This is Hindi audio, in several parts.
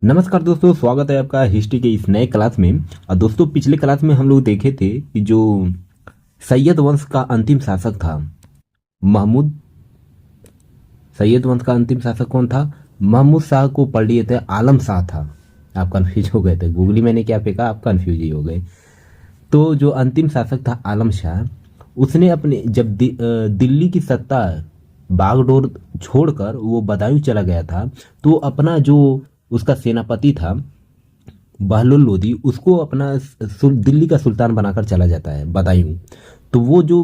नमस्कार दोस्तों, स्वागत है आपका हिस्ट्री के इस नए क्लास में। और दोस्तों, पिछले क्लास में हम लोग देखे थे कि जो सैयद वंश का अंतिम शासक था महमूद। सैयद वंश का अंतिम शासक कौन था? महमूद शाह को पढ़ लिए थे, आलम शाह था। आप कंफ्यूज हो गए थे, गूगली मैंने क्या फेंका, आप कंफ्यूज ही हो गए। तो जो अंतिम शासक था आलम शाह, उसने अपने जब दिल्ली की सत्ता बागडोर छोड़कर वो बदायूं चला गया था, तो अपना जो उसका सेनापति था बहलोल लोदी, उसको अपना दिल्ली का सुल्तान बनाकर चला जाता है बदायूं। तो वो जो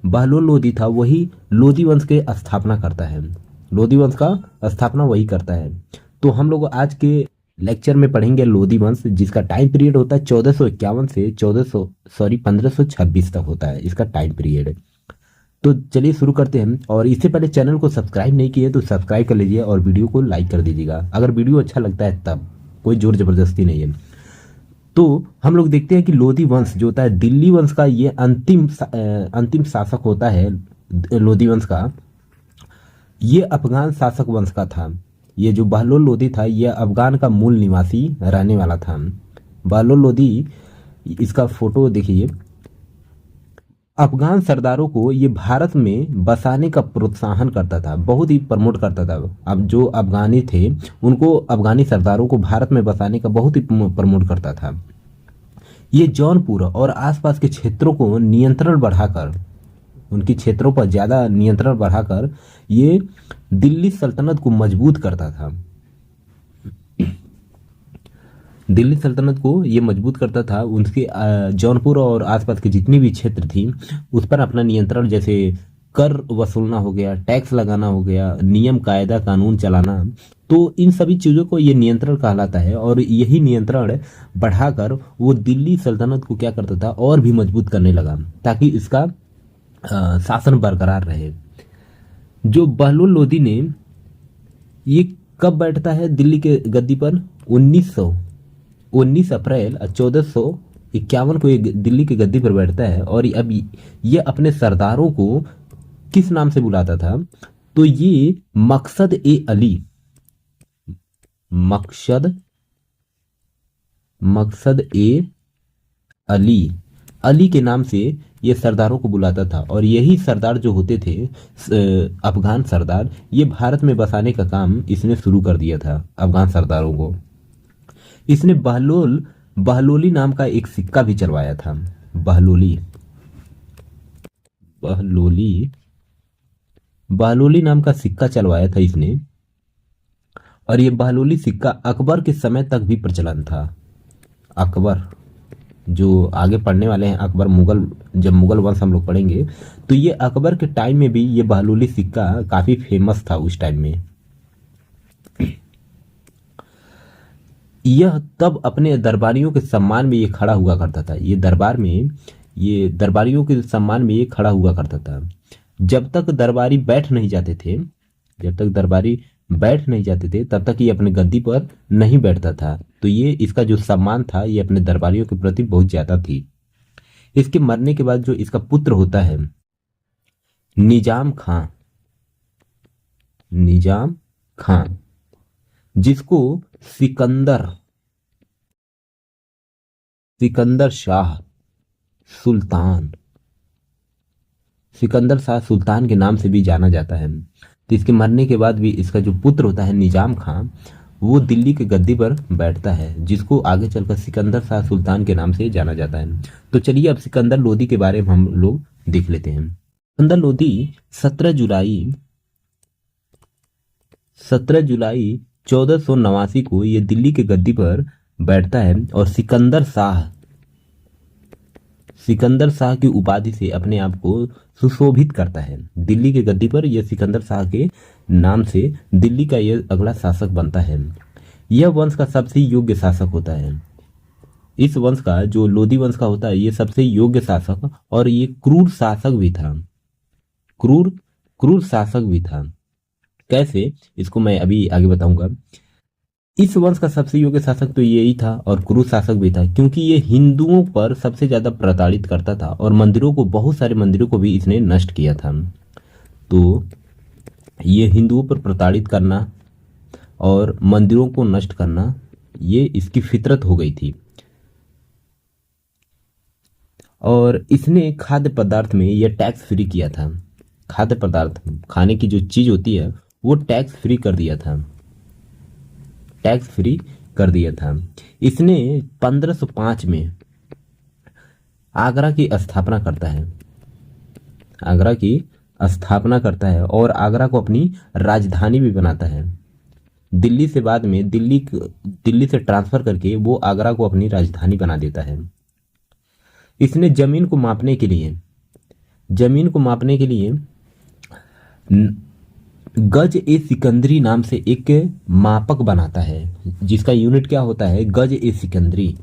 बहलोल लोदी था वही लोदी वंश के स्थापना करता है, लोदी वंश का स्थापना वही करता है। तो हम लोग आज के लेक्चर में पढ़ेंगे लोदी वंश, जिसका टाइम पीरियड होता है 1451 से 1526 तक होता है इसका टाइम पीरियड। तो चलिए शुरू करते हैं। और इससे पहले चैनल को सब्सक्राइब नहीं किए तो सब्सक्राइब कर लीजिए और वीडियो को लाइक कर दीजिएगा अगर वीडियो अच्छा लगता है तब, कोई जोर जबरदस्ती नहीं है। तो हम लोग देखते हैं कि लोदी वंश जो होता है दिल्ली वंश का, ये अंतिम शासक होता है लोदी वंश का। ये अफगान शासक वंश का था। ये जो बहलोल लोदी था ये अफगान का मूल निवासी रहने वाला था। बहलोल लोदी, इसका फोटो देखिए। अफगान सरदारों को ये भारत में बसाने का प्रोत्साहन करता था, बहुत ही प्रमोट करता था। अब जो अफगानी थे उनको, अफगानी सरदारों को भारत में बसाने का बहुत ही प्रमोट करता था। ये जौनपुर और आसपास के क्षेत्रों को नियंत्रण बढ़ाकर, उनकी क्षेत्रों पर ज़्यादा नियंत्रण बढ़ाकर ये दिल्ली सल्तनत को मजबूत करता था। दिल्ली सल्तनत को ये मजबूत करता था। उनके जौनपुर और आसपास के जितनी भी क्षेत्र थी उस पर अपना नियंत्रण, जैसे कर वसूलना हो गया, टैक्स लगाना हो गया, नियम कायदा कानून चलाना, तो इन सभी चीज़ों को ये नियंत्रण कहलाता है। और यही नियंत्रण बढ़ाकर वो दिल्ली सल्तनत को क्या करता था, और भी मजबूत करने लगा ताकि इसका शासन बरकरार रहे। जो बहलोल लोदी ने, ये कब बैठता है दिल्ली के गद्दी पर? 19 अप्रैल 1451 को ये दिल्ली की गद्दी पर बैठता है। और अब ये अपने सरदारों को किस नाम से बुलाता था? तो ये मकसद ए अली, मकसद ए अली के नाम से ये सरदारों को बुलाता था। और यही सरदार जो होते थे अफगान सरदार, ये भारत में बसाने का काम इसने शुरू कर दिया था अफगान सरदारों को। इसने बहलोली नाम का एक सिक्का भी चलवाया था। बहलोली नाम का सिक्का चलवाया था इसने। और ये बहलोली सिक्का अकबर के समय तक भी प्रचलन था। अकबर, जो आगे पढ़ने वाले हैं, अकबर मुगल, जब मुगल वंश हम लोग पढ़ेंगे तो ये अकबर के टाइम में भी ये बहलोली सिक्का काफी फेमस था उस टाइम में। यह तब अपने दरबारियों के सम्मान में ये खड़ा हुआ करता था। ये दरबारियों के सम्मान में ये खड़ा हुआ करता था। जब तक दरबारी बैठ नहीं जाते थे तब तक ये अपने गद्दी पर नहीं बैठता था। तो ये इसका जो सम्मान था ये अपने दरबारियों के प्रति बहुत ज्यादा थी। इसके मरने के बाद जो इसका पुत्र होता है निजाम खां, जिसको सिकंदर शाह सुल्तान के नाम से भी जाना जाता है। तो इसके मरने के बाद भी इसका जो पुत्र होता है निजाम खां, वो दिल्ली के गद्दी पर बैठता है, जिसको आगे चलकर सिकंदर शाह सुल्तान के नाम से जाना जाता है। तो चलिए अब सिकंदर लोदी के बारे में हम लोग देख लेते हैं। सिकंदर लोदी 17 जुलाई 1489 को ये दिल्ली के गद्दी पर बैठता है। और सिकंदर शाह की उपाधि से अपने आप को सुशोभित करता है। दिल्ली के गद्दी पर यह सिकंदर शाह के नाम से दिल्ली का यह अगला शासक बनता है। यह वंश का सबसे योग्य शासक होता है। इस वंश का, जो लोदी वंश का होता है, ये सबसे योग्य शासक और ये क्रूर शासक भी था। कैसे, इसको मैं अभी आगे बताऊंगा। इस वंश का सबसे योग्य शासक तो यही था और क्रूर शासक भी था, क्योंकि ये हिंदुओं पर सबसे ज्यादा प्रताड़ित करता था और बहुत सारे मंदिरों को भी इसने नष्ट किया था। तो ये हिंदुओं पर प्रताड़ित करना और मंदिरों को नष्ट करना ये इसकी फितरत हो गई थी। और इसने खाद्य पदार्थ में यह टैक्स फ्री किया था। खाद्य पदार्थ खाने की जो चीज होती है वो टैक्स फ्री कर दिया था, टैक्स फ्री कर दिया था। इसने 1505 में आगरा की स्थापना करता है, आगरा की स्थापना करता है और आगरा को अपनी राजधानी भी बनाता है। दिल्ली से बाद में दिल्ली से ट्रांसफर करके वो आगरा को अपनी राजधानी बना देता है। इसने जमीन को मापने के लिए गज ए सिकंदरी नाम से एक मापक बनाता है, जिसका यूनिट क्या होता है, गज ए सिकंदरी।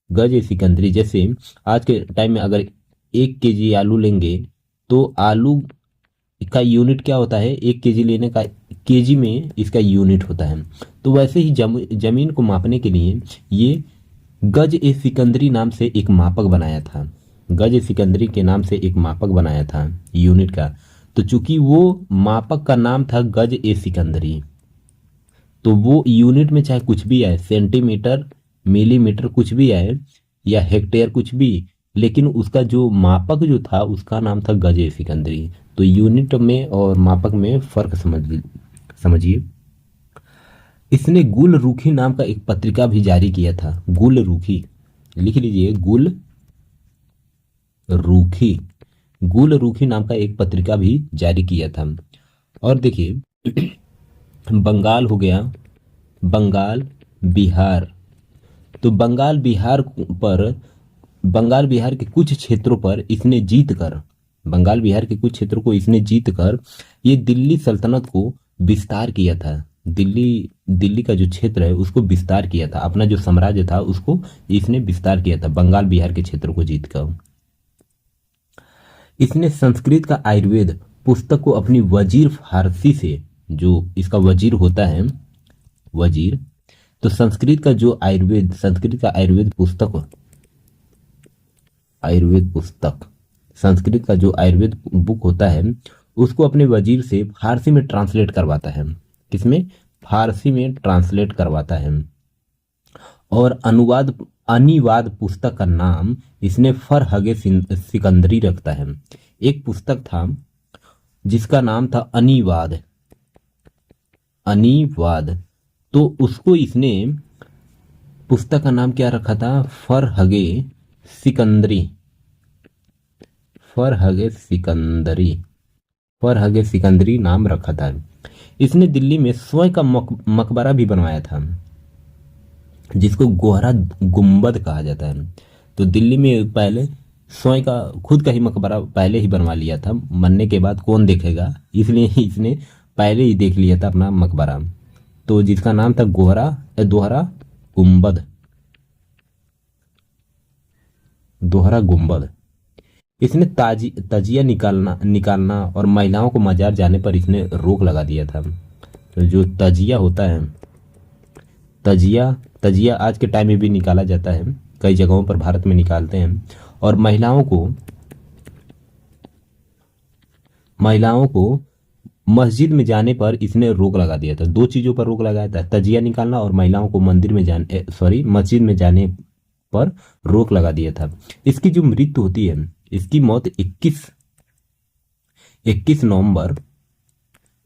गज ए सिकंदरी जैसे आज के टाइम में अगर 1 केजी आलू लेंगे तो आलू का यूनिट क्या होता है, 1 केजी लेने का केजी में इसका यूनिट होता है। तो वैसे ही जमीन को मापने के लिए ये गज ए सिकंदरी नाम से एक मापक बनाया था, गज ए सिकंदरी के नाम से एक मापक बनाया था यूनिट का। तो चूंकि वो मापक का नाम था गज ए सिकंदरी, तो वो यूनिट में चाहे कुछ भी आए, सेंटीमीटर, मिलीमीटर कुछ भी आए या हेक्टेयर कुछ भी, लेकिन उसका जो मापक जो था उसका नाम था गज ए सिकंदरी। तो यूनिट में और मापक में फर्क समझिए। इसने गुल रूखी नाम का एक पत्रिका भी जारी किया था। गुल रूखी, लिख लीजिए, गुल रूखी नाम का एक पत्रिका भी जारी किया था। और देखिए बंगाल हो गया, बंगाल बिहार। तो बंगाल बिहार के कुछ क्षेत्रों पर इसने बंगाल बिहार के कुछ क्षेत्रों को इसने जीत कर ये दिल्ली सल्तनत को विस्तार किया था। दिल्ली का जो क्षेत्र है उसको विस्तार किया था, अपना जो साम्राज्य था उसको इसने विस्तार किया था बंगाल बिहार के क्षेत्रों को जीतकर। इसने संस्कृत का आयुर्वेद पुस्तक को अपनी वजीर फारसी से, जो इसका वजीर होता है, वजीर, तो संस्कृत का आयुर्वेद पुस्तक, संस्कृत का जो आयुर्वेद बुक होता है उसको अपने वजीर से फारसी में ट्रांसलेट करवाता है। किसमें? फारसी में ट्रांसलेट करवाता है। और अनिवाद पुस्तक का नाम इसने फरहगे सिकंदरी रखता है। एक पुस्तक था जिसका नाम था अनिवाद, तो उसको इसने पुस्तक का नाम क्या रखा था? फरहगे सिकंदरी नाम रखा था। इसने दिल्ली में स्वयं का मकबरा भी बनवाया था जिसको गोहरा गुंबद कहा जाता है। तो दिल्ली में पहले स्वयं का खुद का ही मकबरा पहले ही बनवा लिया था, मरने के बाद कौन देखेगा, इसलिए इसने पहले ही देख लिया था अपना मकबरा, तो जिसका नाम था दोहरा गुंबद। इसने तजिया निकालना और महिलाओं को मजार जाने पर इसने रोक लगा दिया था। तो जो तजिया होता है, तजिया आज के टाइम में भी निकाला जाता है, कई जगहों पर भारत में निकालते हैं। और महिलाओं को मस्जिद में जाने पर इसने रोक लगा दिया था। 2 चीजों पर रोक लगाया था, तजिया निकालना और महिलाओं को मस्जिद में जाने पर रोक लगा दिया था। इसकी जो मृत्यु होती है, इसकी मौत 21 नवंबर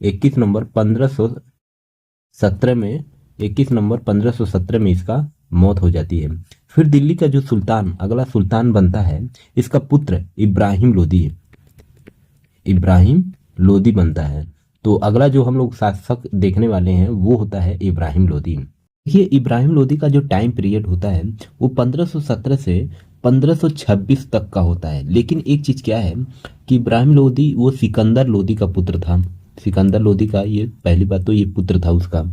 1517 में 21 नवंबर 1517 में इसका मौत हो जाती है। फिर दिल्ली का जो अगला सुल्तान बनता है, इसका पुत्र इब्राहिम लोदी बनता है। तो अगला जो हम लोग शासक देखने वाले हैं वो होता है इब्राहिम लोदी। ये इब्राहिम लोदी का जो टाइम पीरियड होता है वो 1517 से 1526 तक का होता है। लेकिन एक चीज क्या है कि इब्राहिम लोदी वो सिकंदर लोदी का पुत्र था। सिकंदर लोदी का ये पहली बात तो ये पुत्र था उसका।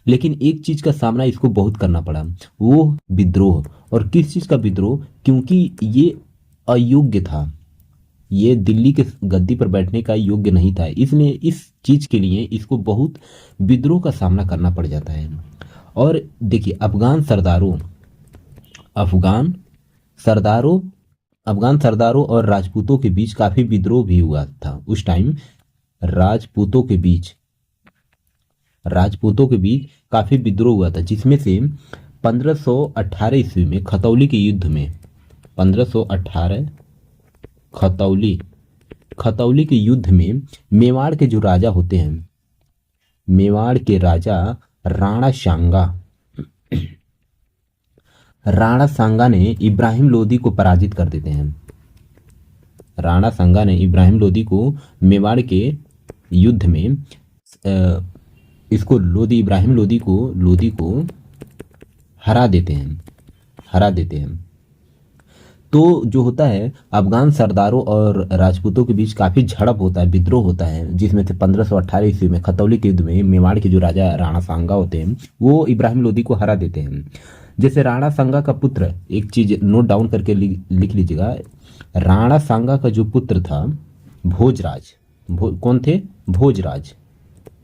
लेकिन एक चीज का सामना इसको बहुत करना पड़ा, वो विद्रोह। और किस चीज का विद्रोह? क्योंकि ये अयोग्य था, ये दिल्ली के गद्दी पर बैठने का योग्य नहीं था, इसलिए इस चीज के लिए इसको बहुत विद्रोह का सामना करना पड़ जाता है। और देखिए अफगान सरदारों और राजपूतों के बीच काफी विद्रोह भी हुआ था उस टाइम। राजपूतों के बीच काफी विद्रोह हुआ था, जिसमें से 1518 ईस्वी में खतौली के युद्ध में 1518 खतौली खतौली के युद्ध में मेवाड़ के जो राजा होते हैं, मेवाड़ के राजा राणा सांगा ने इब्राहिम लोदी को पराजित कर देते हैं। राणा सांगा ने इब्राहिम लोदी को मेवाड़ के युद्ध में इब्राहिम लोदी को हरा देते हैं। तो जो होता है, अफगान सरदारों और राजपूतों के बीच काफी झड़प होता है, विद्रोह होता है, जिसमें से 1518 ईस्वी में खतौली के युद्ध में मेवाड़ के जो राजा राणा सांगा होते हैं वो इब्राहिम लोदी को हरा देते हैं। जैसे राणा सांगा का पुत्र, एक चीज नोट डाउन करके लिख लीजिएगा, राणा सांगा का जो पुत्र था भोजराज, कौन थे?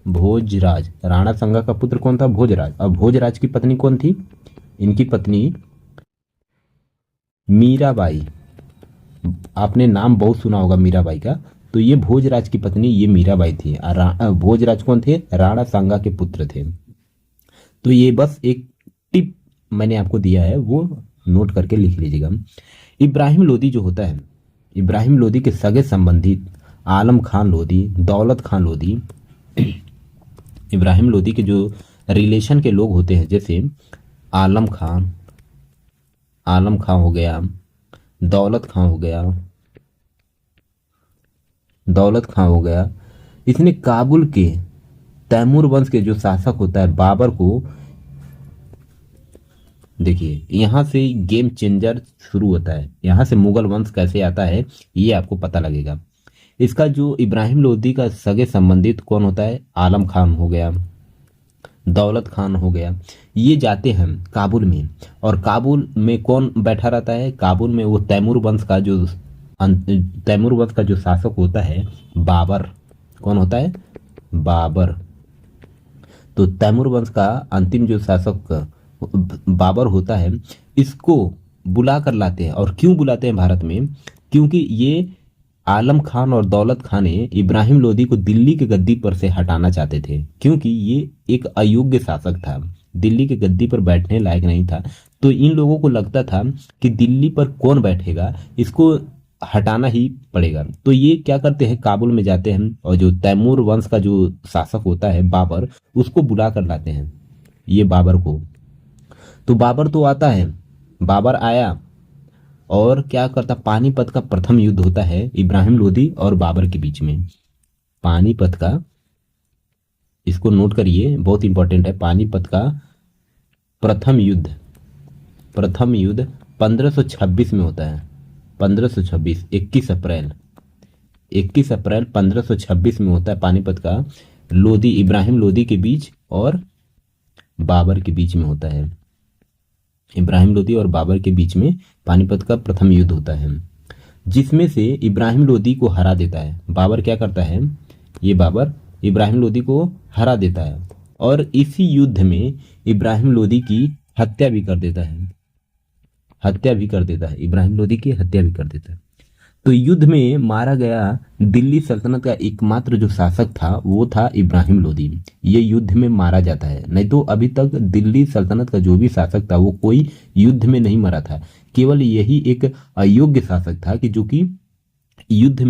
भोजराज। राणा सांगा का पुत्र कौन था? भोजराज। और भोजराज की पत्नी कौन थी? इनकी पत्नी मीराबाई। आपने नाम बहुत सुना होगा मीराबाई का, तो ये भोजराज की पत्नी ये मीराबाई थी। भोजराज कौन थे? राणा सांगा के पुत्र थे। तो ये बस एक टिप मैंने आपको दिया है, वो नोट करके लिख लीजिएगा। इब्राहिम लोदी जो होता है, इब्राहिम लोदी के सगे संबंधित आलम खान लोदी, दौलत खान लोदी, इब्राहिम लोदी के जो रिलेशन के लोग होते हैं, जैसे आलम खान हो गया, दौलत खान हो गया, इसने काबुल के तैमूर वंश के जो शासक होता है बाबर को, देखिए यहां से गेम चेंजर शुरू होता है, यहां से मुगल वंश कैसे आता है ये आपको पता लगेगा। इसका जो इब्राहिम लोदी का सगे संबंधित कौन होता है? आलम खान हो गया, दौलत खान हो गया, ये जाते हैं काबुल में। और काबुल में कौन बैठा रहता है? काबुल में वो तैमूर वंश का जो शासक होता है बाबर। कौन होता है? बाबर। तो तैमूर वंश का अंतिम जो शासक बाबर होता है, इसको बुला कर लाते हैं। और क्यों बुलाते हैं भारत में? क्योंकि ये आलम खान और दौलत खान ने इब्राहिम लोदी को दिल्ली के गद्दी पर से हटाना चाहते थे, क्योंकि ये एक अयोग्य शासक था, दिल्ली के गद्दी पर बैठने लायक नहीं था। तो इन लोगों को लगता था कि दिल्ली पर कौन बैठेगा, इसको हटाना ही पड़ेगा। तो ये क्या करते हैं, काबुल में जाते हैं और जो तैमूर वंश का जो शासक होता है बाबर, उसको बुला कर लाते हैं ये बाबर को। तो बाबर तो आता है, बाबर आया और क्या करता, पानीपत का प्रथम युद्ध होता है इब्राहिम लोदी और बाबर के बीच में। पानीपत का, इसको नोट करिए, बहुत इंपॉर्टेंट है। पानीपत का प्रथम युद्ध 1526 में होता है। 1526 21 अप्रैल 1526 में होता है पानीपत का। इब्राहिम लोदी के बीच और बाबर के बीच में होता है। इब्राहिम लोदी और बाबर के बीच में पानीपत का प्रथम युद्ध होता है, जिसमें से इब्राहिम लोदी को हरा देता है। बाबर क्या करता है, ये बाबर इब्राहिम लोदी को हरा देता है और इसी युद्ध में इब्राहिम लोदी की हत्या भी कर देता है। इब्राहिम लोदी की हत्या भी कर देता है। तो युद्ध में मारा गया दिल्ली सल्तनत का एकमात्र जो शासक था वो था इब्राहिम लोदी। ये युद्ध में मारा जाता है, नहीं तो अभी तक दिल्ली सल्तनत का जो भी शासक था वो कोई युद्ध में नहीं मरा था। केवल यही एक अयोग्य शासक था कि जो कि युद्ध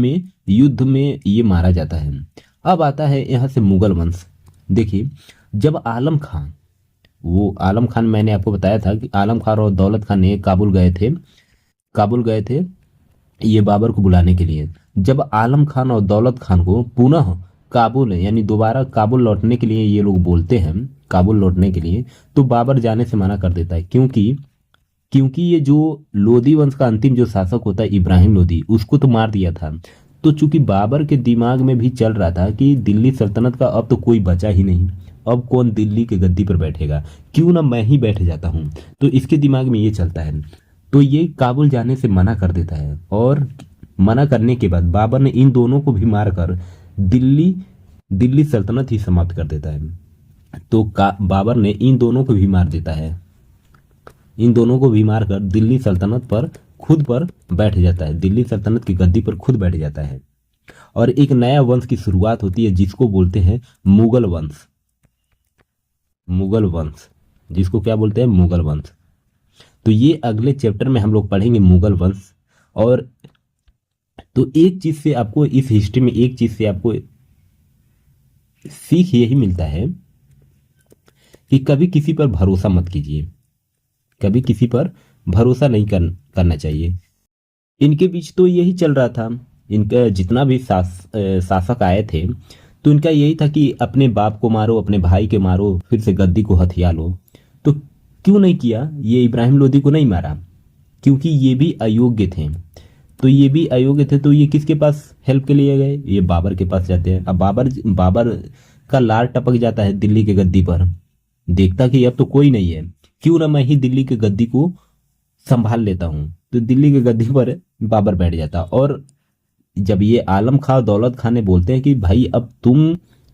में ये मारा जाता है। अब आता है यहाँ से मुगल वंश। देखिए, जब आलम खान मैंने आपको बताया था कि आलम खान और दौलत खान ने काबुल गए थे ये बाबर को बुलाने के लिए। जब आलम खान और दौलत खान को पुनः काबुल यानी दोबारा काबुल लौटने के लिए ये लोग बोलते हैं, काबुल लौटने के लिए, तो बाबर जाने से मना कर देता है। क्योंकि ये जो लोदी वंश का अंतिम जो शासक होता है इब्राहिम लोदी, उसको तो मार दिया था। तो चूंकि बाबर के दिमाग में भी चल रहा था कि दिल्ली सल्तनत का अब तो कोई बचा ही नहीं, अब कौन दिल्ली के गद्दी पर बैठेगा, क्यों ना मैं ही बैठ जाता हूं। तो इसके दिमाग में ये चलता है, तो ये काबुल जाने से मना कर देता है। और मना करने के बाद बाबर ने इन दोनों को भी मारकर दिल्ली सल्तनत ही समाप्त कर देता है। तो बाबर ने इन दोनों को भी मार देता है, इन दोनों को भी मारकर दिल्ली सल्तनत पर खुद पर बैठ जाता है, दिल्ली सल्तनत की गद्दी पर खुद बैठ जाता है। और एक नया वंश की शुरुआत होती है जिसको बोलते हैं मुगल वंश। मुगल वंश, जिसको क्या बोलते हैं, मुगल वंश। तो ये अगले चैप्टर में हम लोग पढ़ेंगे मुगल वंश। और तो एक चीज से आपको इस हिस्ट्री में, एक चीज से आपको सीख यही मिलता है कि कभी किसी पर भरोसा मत कीजिए, कभी किसी पर भरोसा नहीं करना चाहिए। इनके बीच तो यही चल रहा था। इनका जितना भी शासक आए थे, तो इनका यही था कि अपने बाप को मारो, अपने भाई के मारो, फिर से गद्दी को हथिया लो। तो क्यों नहीं किया, ये इब्राहिम लोदी को नहीं मारा? क्योंकि ये भी अयोग्य थे। तो ये भी अयोग्य थे, तो ये किसके पास हेल्प के लिए गए? ये बाबर के पास जाते हैं। अब बाबर बाबर का लार टपक जाता है दिल्ली के गद्दी पर। देखता कि अब तो कोई नहीं है, क्यों ना मैं ही दिल्ली के गद्दी को संभाल लेता हूँ। तो दिल्ली के गद्दी पर बाबर बैठ जाता। और जब ये आलम खां और दौलत खां ने बोलते हैं कि भाई अब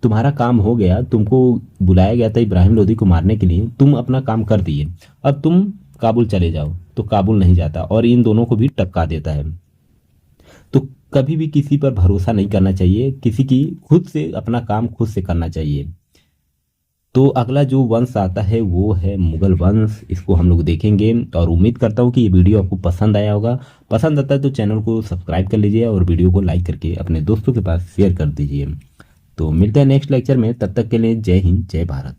तुम्हारा काम हो गया, तुमको बुलाया गया था इब्राहिम लोदी को मारने के लिए, तुम अपना काम कर दिए, अब तुम काबुल चले जाओ। तो काबुल नहीं जाता और इन दोनों को भी टपका देता है। तो कभी भी किसी पर भरोसा नहीं करना चाहिए, किसी की, खुद से अपना काम खुद से करना चाहिए। तो अगला जो वंश आता है वो है मुगल वंश। इसको हम लोग देखेंगे और उम्मीद करता हूँ कि ये वीडियो आपको पसंद आया होगा। पसंद आता है तो चैनल को सब्सक्राइब कर लीजिए और वीडियो को लाइक करके अपने दोस्तों के पास शेयर कर दीजिए। तो मिलते हैं नेक्स्ट लेक्चर में, तब तक के लिए जय हिंद, जय भारत।